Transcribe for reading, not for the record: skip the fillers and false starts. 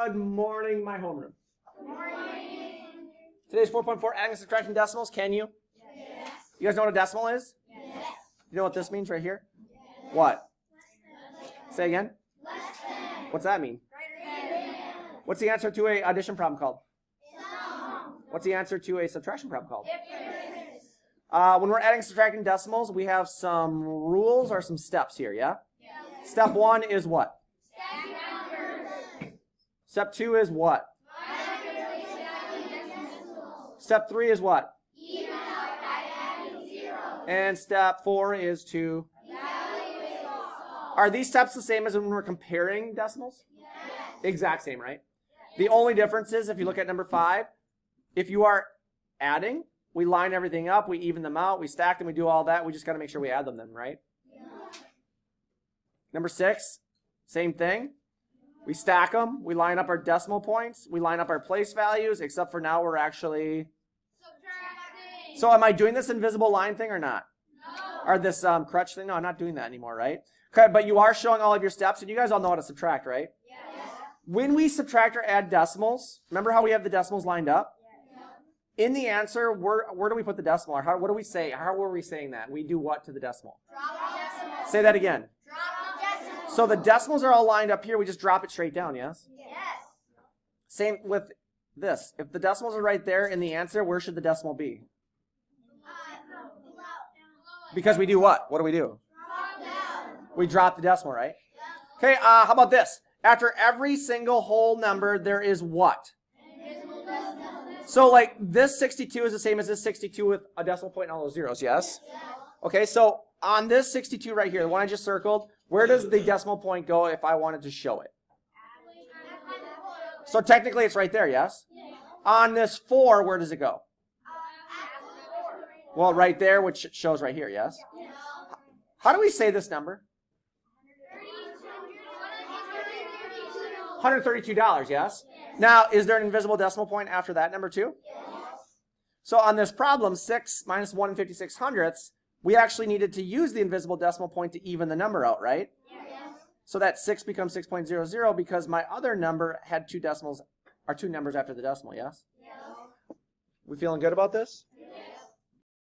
Good morning, my homeroom. Good morning. Today's 4.4 adding and subtracting decimals. Can you? Yes. You guys know what a decimal is? Yes. You know what this means right here? Yes. What? Say again. Less than. What's that mean? Greater than. What's the answer to a addition problem called? Sum. What's the answer to a subtraction problem called? Difference. When we're adding and subtracting decimals, we have some rules or some steps here, yeah? Yes. Step 1 is what? Stack numbers. Step 2 is what? Diagonally stacking decimals. Step 3 is what? Even out by adding zeros. And step 4 is to... Evaluate all. Are these steps the same as when we're comparing decimals? Yes. Exact same, right? The only difference is if you look at number 5, if you are adding, we line everything up, we even them out, we stack them, we do all that. We just got to make sure we add them then, right? Yeah. Number 6, same thing. We stack them, we line up our decimal points, we line up our place values, except for now we're actually... Subtracting. So am I doing this invisible line thing or not? No. Or this crutch thing? No, I'm not doing that anymore, right? Okay, but you are showing all of your steps, and you guys all know how to subtract, right? Yes. When we subtract or add decimals, remember how we have the decimals lined up? In the answer, where do we put the decimal? Or what do we say? How were we saying that? We do what to the decimal? Drop decimal. Say that again. Drop decimal. So the decimals are all lined up here. We just drop it straight down, yes? Yes. Same with this. If the decimals are right there in the answer, where should the decimal be? Because we do what? What do we do? Drop down. We drop the decimal, right? Okay, how about this? After every single whole number, there is what? Invisible decimal. So like this 62 is the same as this 62 with a decimal point and all those zeros, yes? Okay, so on this 62 right here, the one I just circled, where does the decimal point go if I wanted to show it? So technically it's right there, yes? On this 4, where does it go? Well, right there, which shows right here, yes? How do we say this number? $132, yes? Now, is there an invisible decimal point after that number too? So on this problem, 6 minus 1 5600ths, we actually needed to use the invisible decimal point to even the number out, right? So that 6 becomes 6.00 because my other number had two decimals, or two numbers after the decimal, yes? We feeling good about this?